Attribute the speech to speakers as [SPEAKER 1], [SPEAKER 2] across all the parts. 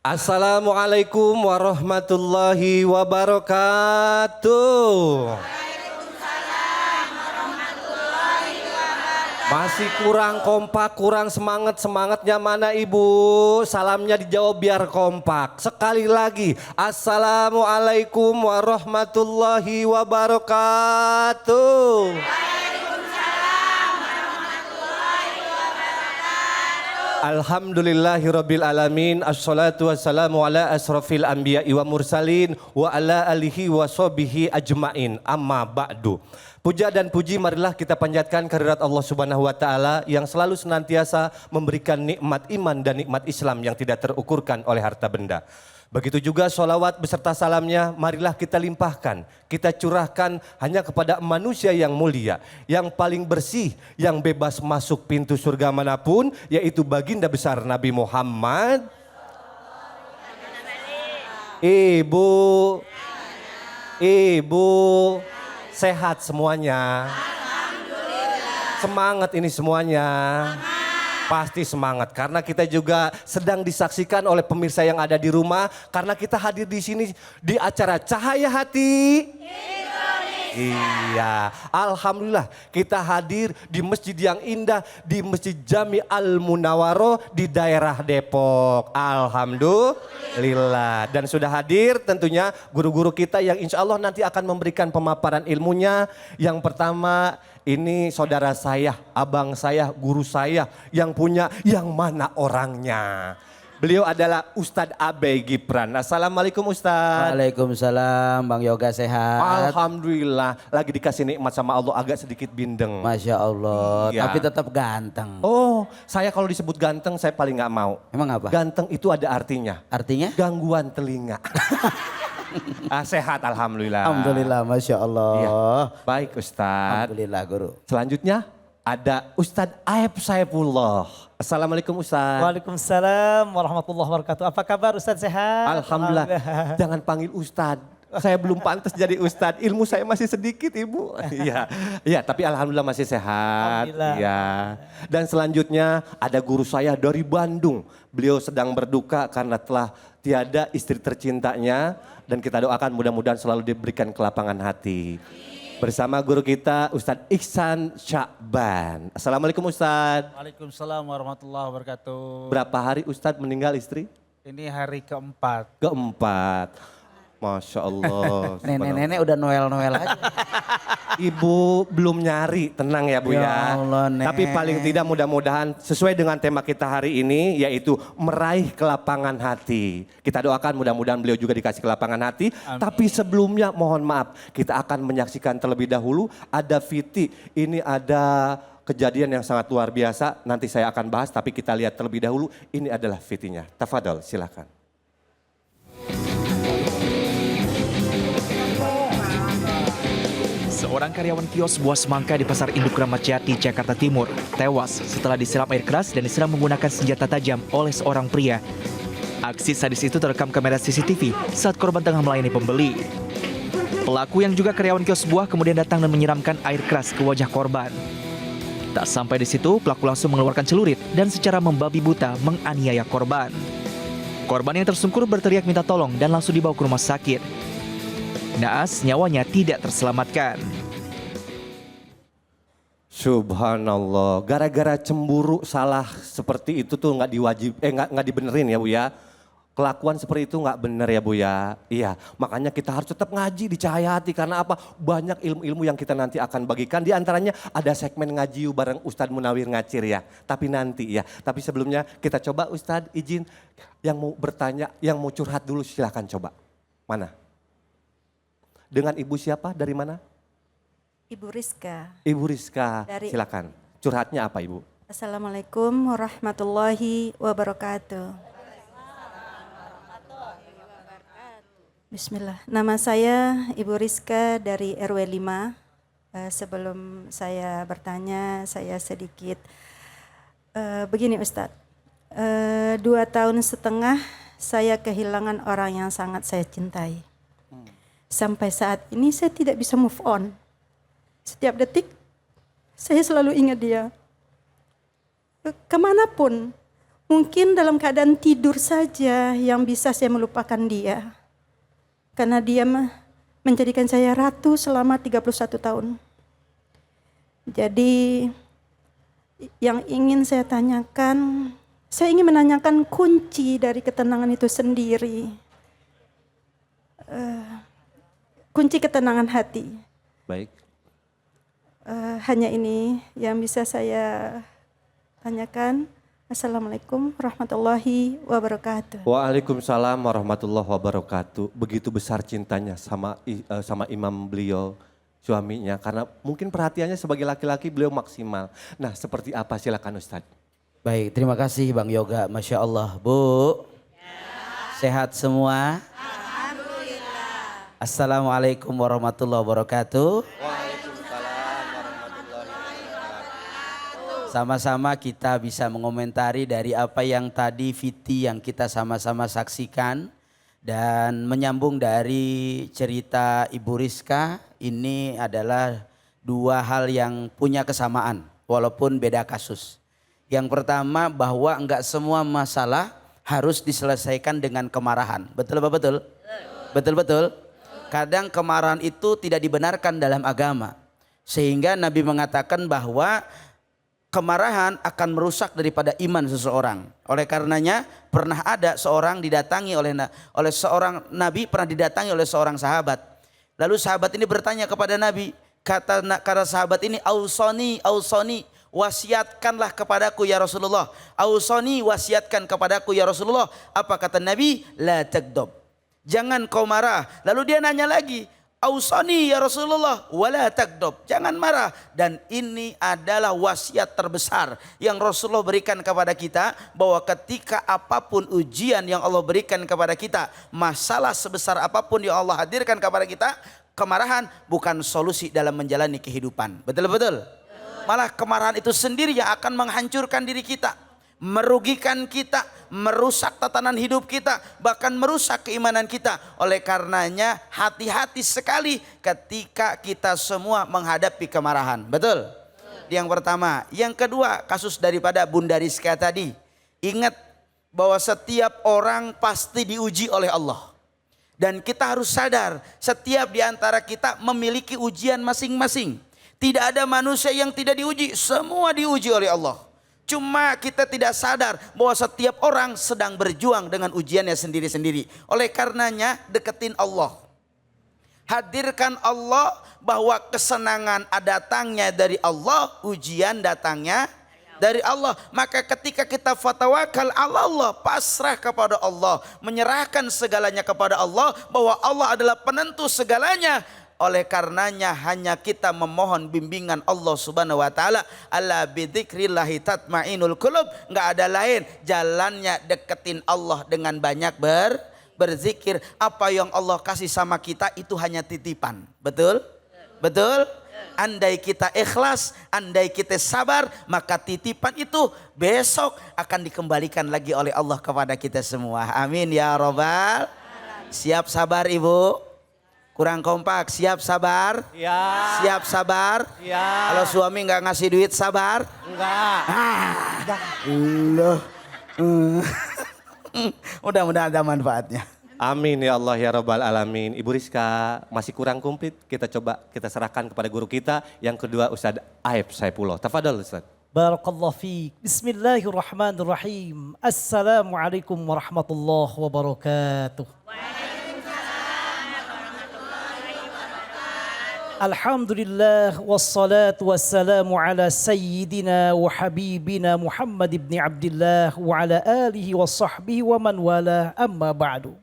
[SPEAKER 1] Assalamualaikum warahmatullahi wabarakatuh. Masih kurang kompak, kurang semangatnya mana ibu? Salamnya dijawab biar kompak. Sekali lagi, Assalamualaikum warahmatullahi wabarakatuh. Alhamdulillahirabbil alamin. Assalatu wassalamu ala asrafil anbiya'i wa mursalin wa ala alihi wa sahbihi ajmain. Amma ba'du. Puja dan puji marilah kita panjatkan kehadirat Allah Subhanahu wa taala yang selalu senantiasa memberikan nikmat iman dan nikmat Islam yang tidak terukurkan oleh harta benda. Begitu juga sholawat beserta salamnya marilah kita limpahkan, kita curahkan hanya kepada manusia yang mulia, yang paling bersih, yang bebas masuk pintu surga manapun, yaitu baginda besar Nabi Muhammad. Ibu, sehat semuanya. Semangat ini semuanya. Pasti semangat karena kita juga sedang disaksikan oleh pemirsa yang ada di rumah karena kita hadir di sini di acara Cahaya Hati Indonesia. Iya, alhamdulillah kita hadir di masjid yang indah di Masjid Jami Al Munawwaroh di daerah Depok. Alhamdulillah dan sudah hadir tentunya guru-guru kita yang insya Allah nanti akan memberikan pemaparan ilmunya. Yang pertama ini saudara saya, abang saya, guru saya yang punya yang mana orangnya. Beliau adalah Ustadz Abe Gibran. Assalamualaikum Ustadz.
[SPEAKER 2] Waalaikumsalam Bang Yoga sehat.
[SPEAKER 1] Alhamdulillah lagi dikasih nikmat sama Allah agak sedikit bindeng.
[SPEAKER 2] Masya Allah
[SPEAKER 1] Iya.
[SPEAKER 2] tapi tetap ganteng.
[SPEAKER 1] Oh saya kalau disebut ganteng saya paling gak mau.
[SPEAKER 2] Emang apa?
[SPEAKER 1] Ganteng itu ada artinya.
[SPEAKER 2] Artinya?
[SPEAKER 1] Gangguan telinga. Sehat alhamdulillah.
[SPEAKER 2] Alhamdulillah Masya Allah.
[SPEAKER 1] Iya. Baik Ustadz.
[SPEAKER 2] Alhamdulillah guru.
[SPEAKER 1] Selanjutnya ada Ustadz Aeb Saifullah. Assalamualaikum Ustadz.
[SPEAKER 3] Waalaikumsalam warahmatullahi wabarakatuh. Apa kabar Ustadz sehat?
[SPEAKER 1] Alhamdulillah. Jangan panggil Ustadz. Saya belum pantas jadi Ustadz. Ilmu saya masih sedikit Ibu. Iya, iya. Tapi alhamdulillah masih sehat.
[SPEAKER 3] Alhamdulillah.
[SPEAKER 1] Iya. Dan selanjutnya ada guru saya dari Bandung. Beliau sedang berduka karena telah tiada istri tercintanya. Dan kita doakan mudah-mudahan selalu diberikan kelapangan hati. Bersama guru kita Ustadz Ihsan Sya'ban. Assalamualaikum Ustadz.
[SPEAKER 3] Waalaikumsalam warahmatullahi wabarakatuh.
[SPEAKER 1] Berapa hari Ustadz meninggal istri?
[SPEAKER 3] Ini hari keempat.
[SPEAKER 1] Keempat. Masya Allah.
[SPEAKER 2] Nenek-nenek udah Noel-Noel aja.
[SPEAKER 1] Ibu belum nyari, tenang ya Bu ya.
[SPEAKER 2] Ya Allah, Nek.
[SPEAKER 1] Tapi paling tidak mudah-mudahan sesuai dengan tema kita hari ini yaitu meraih kelapangan hati. Kita doakan mudah-mudahan beliau juga dikasih kelapangan hati.
[SPEAKER 3] Amin.
[SPEAKER 1] Tapi sebelumnya mohon maaf kita akan menyaksikan terlebih dahulu ada Viti. Ini ada kejadian yang sangat luar biasa. Nanti saya akan bahas tapi kita lihat terlebih dahulu. Ini adalah Vitinya. Tafadhol silakan.
[SPEAKER 4] Seorang karyawan kios buah semangka di Pasar Induk Kramat Jati, Jakarta Timur, tewas setelah disiram air keras dan diserang menggunakan senjata tajam oleh seorang pria. Aksi sadis itu terekam kamera CCTV saat korban tengah melayani pembeli. Pelaku yang juga karyawan kios buah kemudian datang dan menyiramkan air keras ke wajah korban. Tak sampai di situ, pelaku langsung mengeluarkan celurit dan secara membabi buta menganiaya korban. Korban yang tersungkur berteriak minta tolong dan langsung dibawa ke rumah sakit. Naas nyawanya tidak terselamatkan.
[SPEAKER 1] Subhanallah, gara-gara cemburu salah seperti itu tuh nggak dibenerin ya Bu ya. Kelakuan seperti itu nggak bener ya Bu ya. Iya, makanya kita harus tetap ngaji di Cahaya Hati karena apa? Banyak ilmu-ilmu yang kita nanti akan bagikan. Di antaranya ada segmen ngaji bareng Ustadz Munawir Ngacir ya. Tapi nanti ya. Tapi sebelumnya kita coba Ustadz izin yang mau bertanya, yang mau curhat dulu silahkan coba. Mana? Dengan ibu siapa? Dari mana?
[SPEAKER 5] Ibu Rizka.
[SPEAKER 1] Ibu Rizka, silakan. Curhatnya apa Ibu?
[SPEAKER 5] Assalamualaikum warahmatullahi wabarakatuh. Bismillah. Nama saya Ibu Rizka dari RW 5. Sebelum saya bertanya, saya sedikit begini Ustadz. 2,5 tahun saya kehilangan orang yang sangat saya cintai. Sampai saat ini saya tidak bisa move on. Setiap detik saya selalu ingat dia. Kemanapun, Mungkin dalam keadaan tidur saja yang bisa saya melupakan dia. Karena dia menjadikan saya ratu selama 31 tahun. Jadi yang ingin saya tanyakan, saya ingin menanyakan kunci dari ketenangan itu sendiri. Kunci ketenangan hati.
[SPEAKER 1] Baik.
[SPEAKER 5] Hanya ini yang bisa saya tanyakan. Assalamualaikum warahmatullahi wabarakatuh.
[SPEAKER 1] Waalaikumsalam warahmatullahi wabarakatuh. Begitu besar cintanya sama imam beliau, suaminya. Karena mungkin perhatiannya sebagai laki-laki beliau maksimal. Nah seperti apa, silakan Ustadz.
[SPEAKER 2] Baik, terima kasih Bang Yoga. Masya Allah. Bu, sehat semua? Alhamdulillah. Assalamualaikum warahmatullahi wabarakatuh. Sama-sama kita bisa mengomentari dari apa yang tadi Fiti yang kita sama-sama saksikan. Dan menyambung dari cerita Ibu Rizka, ini adalah dua hal yang punya kesamaan walaupun beda kasus. Yang pertama bahwa enggak semua masalah harus diselesaikan dengan kemarahan. Betul apa betul? Betul-betul. Kadang kemarahan itu tidak dibenarkan dalam agama. Sehingga Nabi mengatakan bahwa kemarahan akan merusak daripada iman seseorang. Oleh karenanya pernah ada seorang didatangi oleh seorang Nabi, pernah didatangi oleh seorang sahabat. Lalu sahabat ini bertanya kepada Nabi, kata sahabat ini, ausoni, wasiatkanlah kepadaku ya Rasulullah. Ausoni, wasiatkan kepadaku ya Rasulullah. Apa kata Nabi? La tagdob. Jangan kau marah. Lalu dia nanya lagi, ausani ya Rasulullah wala tagdob. Jangan marah. Dan ini adalah wasiat terbesar yang Rasulullah berikan kepada kita, bahwa ketika apapun ujian yang Allah berikan kepada kita, masalah sebesar apapun yang Allah hadirkan kepada kita, kemarahan bukan solusi dalam menjalani kehidupan. Betul-betul. Malah kemarahan itu sendiri yang akan menghancurkan diri kita, merugikan kita, merusak tatanan hidup kita, bahkan merusak keimanan kita. Oleh karenanya hati-hati sekali ketika kita semua menghadapi kemarahan. Betul? Yang pertama. Yang kedua, kasus daripada Bunda Rizka tadi. Ingat bahwa setiap orang pasti diuji oleh Allah. Dan kita harus sadar, setiap di antara kita memiliki ujian masing-masing. Tidak ada manusia yang tidak diuji, semua diuji oleh Allah. Cuma kita tidak sadar bahwa setiap orang sedang berjuang dengan ujiannya sendiri-sendiri. Oleh karenanya deketin Allah. Hadirkan Allah, bahwa kesenangan datangnya dari Allah, ujian datangnya dari Allah. Maka ketika kita fatawakal ala Allah, pasrah kepada Allah, menyerahkan segalanya kepada Allah, bahwa Allah adalah penentu segalanya. Oleh karenanya hanya kita memohon bimbingan Allah Subhanahu wa taala. Ala bidzikrillahi tatmainul qulub. Enggak ada lain jalannya, deketin Allah dengan banyak berzikir. Apa yang Allah kasih sama kita itu hanya titipan. Betul? Betul? Andai kita ikhlas, andai kita sabar, maka titipan itu besok akan dikembalikan lagi oleh Allah kepada kita semua. Amin ya robbal. Siap sabar Ibu? Kurang kompak, siap sabar?
[SPEAKER 1] Ya.
[SPEAKER 2] Siap sabar?
[SPEAKER 1] Ya.
[SPEAKER 2] Kalau suami nggak ngasih duit sabar?
[SPEAKER 1] Enggak.
[SPEAKER 2] Loh. Mudah-mudahan ada manfaatnya.
[SPEAKER 1] Amin ya Allah ya Rabbal Alamin. Ibu Rizka masih kurang komplit, kita coba kita serahkan kepada guru kita. Yang kedua Ustadz Aib Saipullah. Tafadhol Ustadz.
[SPEAKER 3] Barakallahu fiik. Bismillahirrahmanirrahim. Assalamualaikum warahmatullahi wabarakatuh. Alhamdulillah wassalatu wassalamu ala sayyidina wa habibina Muhammad ibn Abdullah wa ala alihi wa sahbihi wa man wala, amma ba'du.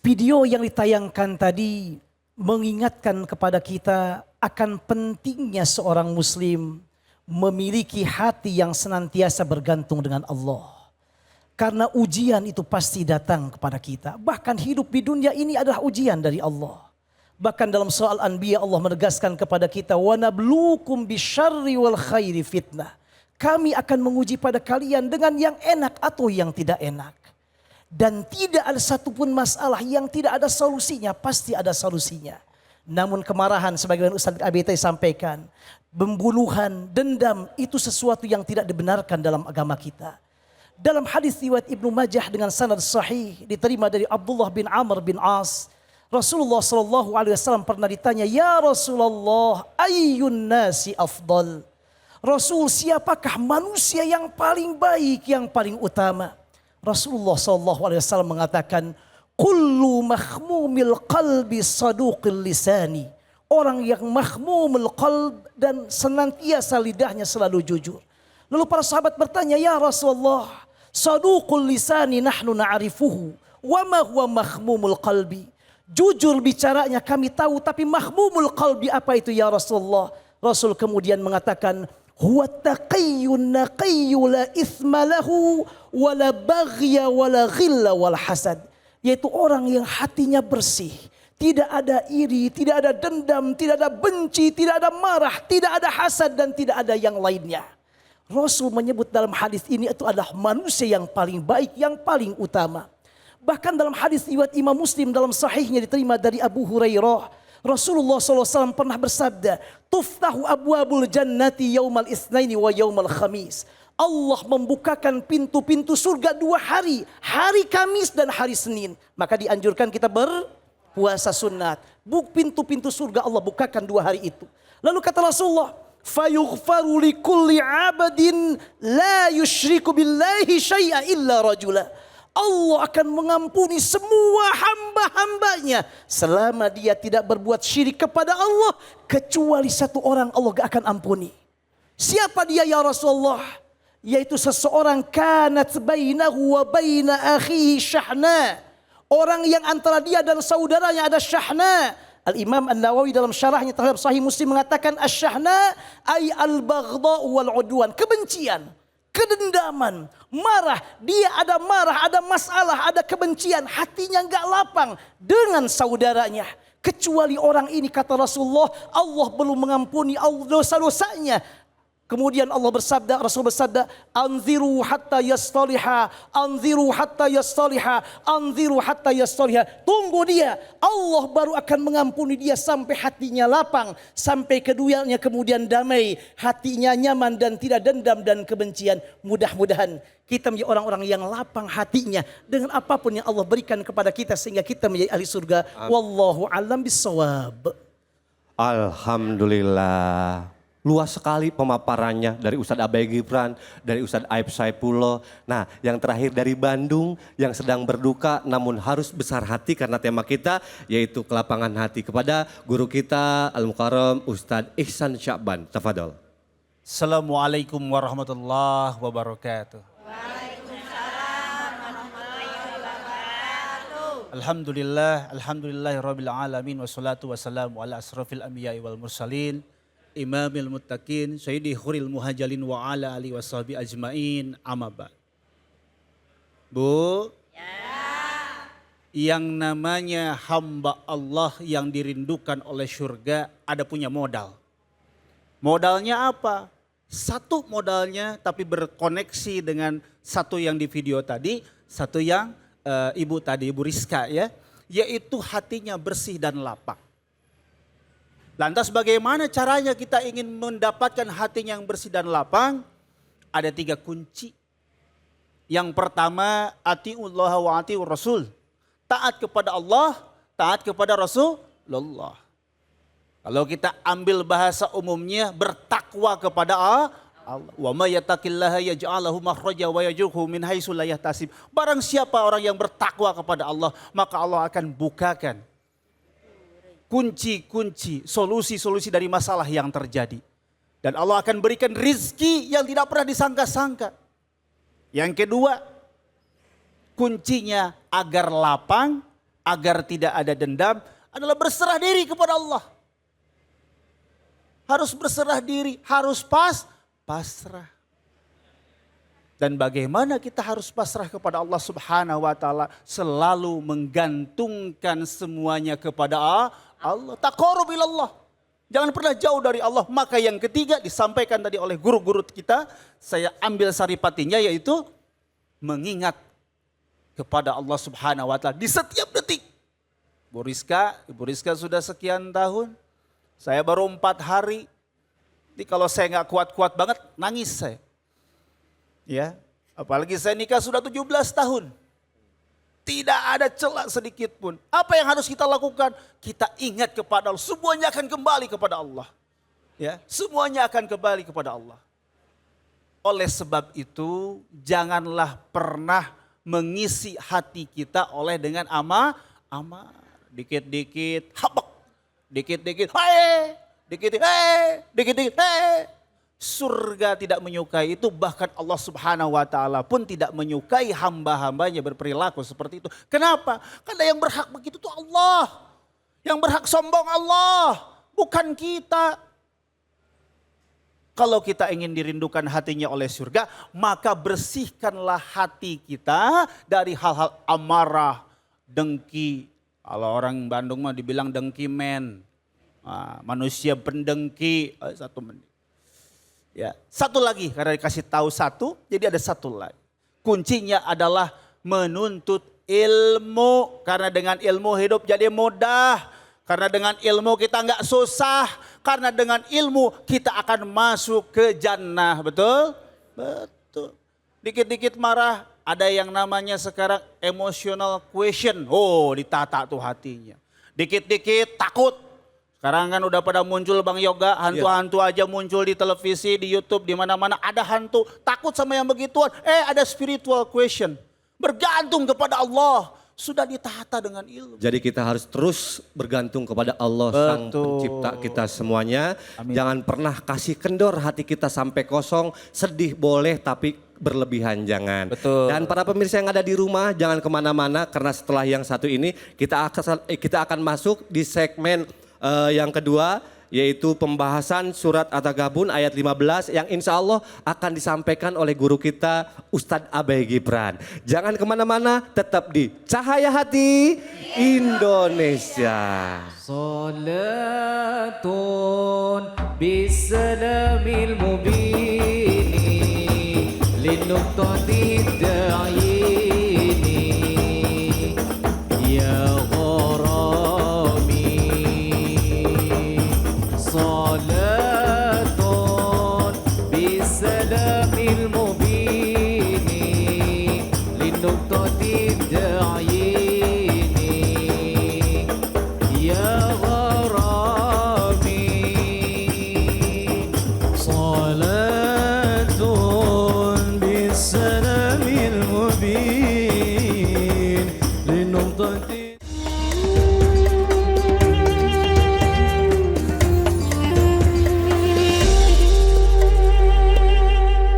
[SPEAKER 3] Video yang ditayangkan tadi mengingatkan kepada kita akan pentingnya seorang muslim memiliki hati yang senantiasa bergantung dengan Allah. Karena ujian itu pasti datang kepada kita. Bahkan hidup di dunia ini adalah ujian dari Allah. Bahkan dalam soal Anbiya Allah menegaskan kepada kita, wa nabluukum bisyarri wal khairi fitnah. Kami akan menguji pada kalian dengan yang enak atau yang tidak enak. Dan tidak ada satupun masalah yang tidak ada solusinya, pasti ada solusinya. Namun kemarahan sebagaimana Ustaz Abi tadi sampaikan, pembunuhan, dendam itu sesuatu yang tidak dibenarkan dalam agama kita. Dalam hadis riwayat Ibnu Majah dengan sanad sahih diterima dari Abdullah bin Amr bin As, Rasulullah sallallahu alaihi wasallam pernah ditanya, "Ya Rasulullah, ayyun nasi afdal?" Rasul, siapakah manusia yang paling baik, yang paling utama? Rasulullah sallallahu alaihi wasallam mengatakan, "Kullu mahmumil qalbi saduqil lisani." Orang yang mahmumul qalb dan senantiasa lidahnya selalu jujur. Lalu para sahabat bertanya, "Ya Rasulullah, saduqul lisani nahnu na'rifuhu, wa ma huwa mahmumul qalbi?" Jujur bicaranya kami tahu, tapi mahmumul qalbi apa itu ya Rasulullah? Rasul kemudian mengatakan, "Huwa taqiyyun naqiyyu la ithma lahu wa la baghya wa la ghilla wal hasad." Yaitu orang yang hatinya bersih, tidak ada iri, tidak ada dendam, tidak ada benci, tidak ada marah, tidak ada hasad dan tidak ada yang lainnya. Rasul menyebut dalam hadis ini itu adalah manusia yang paling baik, yang paling utama. Bahkan dalam hadis riwayat Imam Muslim dalam sahihnya diterima dari Abu Hurairah, Rasulullah SAW pernah bersabda, "Tuftahu abwabul jannati yaumal isnaini wa yaumal khamis." Allah membukakan pintu-pintu surga 2 hari, hari Kamis dan hari Senin. Maka dianjurkan kita berpuasa sunat. Pintu-pintu surga Allah bukakan 2 hari itu. Lalu kata Rasulullah, "Fayughfaru likulli 'abdin la yusyriku billahi syai'a illa rajula." Allah akan mengampuni semua hamba-hambanya selama dia tidak berbuat syirik kepada Allah, kecuali 1 orang Allah gak akan ampuni. Siapa dia ya Rasulullah? Yaitu seseorang kanat bainahu wa baina akhihi syahna. Orang yang antara dia dan saudaranya ada syahna. Al-Imam An-Nawawi dalam syarahnya terhadap Sahih Muslim mengatakan asyahna ay al-baghdha wal udwan, kebencian, kedendaman, marah. Dia ada marah, ada masalah, ada kebencian, hatinya enggak lapang dengan saudaranya. Kecuali orang ini kata Rasulullah, Allah belum mengampuni dosa-dosanya. Kemudian Rasul bersabda, "Anziru hatta yastaliha, anziru hatta yastaliha, anziru hatta yastaliha." Tunggu dia, Allah baru akan mengampuni dia sampai hatinya lapang, sampai keduanya kemudian damai, hatinya nyaman dan tidak dendam dan kebencian. Mudah-mudahan kita menjadi orang-orang yang lapang hatinya dengan apapun yang Allah berikan kepada kita sehingga kita menjadi ahli surga. Wallahu a'lam bissawab.
[SPEAKER 1] Alhamdulillah. Luas sekali pemaparannya dari Ustadz Abai Gibran, dari Ustadz Aib Saipullah. Nah, yang terakhir dari Bandung yang sedang berduka namun harus besar hati karena tema kita yaitu kelapangan hati. Kepada guru kita Al-Mukarram Ustadz Ihsan Sya'ban. Tafadhol.
[SPEAKER 6] Assalamualaikum warahmatullahi wabarakatuh. Alhamdulillah, alhamdulillahirabbil alamin wassalatu wassalamu ala asrofil anbiya'i wal mursalin. Imamil muttaqin, sayyidi khuril muhajjalin wa ala alihi washabi ajmain, amma ba'd. Bu, yang namanya hamba Allah yang dirindukan oleh surga ada punya modal. Modalnya apa? Satu modalnya tapi berkoneksi dengan satu yang di video tadi, satu yang ibu tadi, Ibu Rizka ya, yaitu hatinya bersih dan lapang. Lantas bagaimana caranya kita ingin mendapatkan hati yang bersih dan lapang? Ada 3 kunci. Yang pertama, atiullah wa atiur rasul. Taat kepada Allah, taat kepada Rasulullah. Kalau kita ambil bahasa umumnya, bertakwa kepada Allah. Wa may yattaqillaha yaj'al lahu makhraja wa yarzuqhu min haitsu la yahtasib. Barang siapa orang yang bertakwa kepada Allah, maka Allah akan bukakan kunci-kunci, solusi-solusi dari masalah yang terjadi. Dan Allah akan berikan rizki yang tidak pernah disangka-sangka. Yang kedua, kuncinya agar lapang, agar tidak ada dendam, adalah berserah diri kepada Allah. Harus berserah diri, harus pasrah. Dan bagaimana kita harus pasrah kepada Allah Subhanahu wa taala? Selalu menggantungkan semuanya kepada Allah. Taqarrub ilallah. Jangan pernah jauh dari Allah. Maka yang ketiga disampaikan tadi oleh guru-guru kita, saya ambil saripatinya, yaitu mengingat kepada Allah Subhanahu wa taala di setiap detik. Ibu Rizka sudah sekian tahun. Saya baru 4 hari. Jadi kalau saya nggak kuat-kuat banget, nangis saya. Ya, apalagi saya nikah sudah 17 tahun. Tidak ada celah sedikit pun. Apa yang harus kita lakukan? Kita ingat kepada Allah. Semuanya akan kembali kepada Allah. Ya, semuanya akan kembali kepada Allah. Oleh sebab itu, janganlah pernah mengisi hati kita oleh dengan ama. Dikit-dikit, habak. Dikit-dikit, hei. Dikit-dikit, hei. Surga tidak menyukai itu, bahkan Allah Subhanahu wa taala pun tidak menyukai hamba-hambanya berperilaku seperti itu. Kenapa? Karena yang berhak begitu itu Allah. Yang berhak sombong Allah, bukan kita. Kalau kita ingin dirindukan hatinya oleh surga, maka bersihkanlah hati kita dari hal-hal amarah, dengki. Kalau orang Bandung mah dibilang dengki men. Manusia pendengki. 1 menit. Ya, satu lagi, karena dikasih tahu satu, jadi ada satu lagi. Kuncinya adalah menuntut ilmu, karena dengan ilmu hidup jadi mudah. Karena dengan ilmu kita nggak susah, karena dengan ilmu kita akan masuk ke jannah, betul? Betul. Dikit-dikit marah, ada yang namanya sekarang emotional question. Oh, ditata tuh hatinya. Dikit-dikit takut. Sekarang kan udah pada muncul Bang Yoga, hantu-hantu aja muncul di televisi, di YouTube, di mana-mana ada hantu. Takut sama yang begituan. Ada spiritual question. Bergantung kepada Allah. Sudah ditata dengan ilmu.
[SPEAKER 1] Jadi kita harus terus bergantung kepada Allah Sang Pencipta kita semuanya.
[SPEAKER 6] Amin.
[SPEAKER 1] Jangan pernah kasih kendor hati kita sampai kosong. Sedih boleh tapi berlebihan jangan.
[SPEAKER 2] Betul.
[SPEAKER 1] Dan para pemirsa yang ada di rumah jangan kemana-mana. Karena setelah yang satu ini kita akan masuk di segmen yang kedua, yaitu pembahasan surat At-Taghabun ayat 15 yang insya Allah akan disampaikan oleh guru kita Ustadz Abai Gibran. Jangan kemana-mana, tetap di Cahaya Hati Indonesia.
[SPEAKER 7] Salatun bisalamil mubini linuqtadi da'i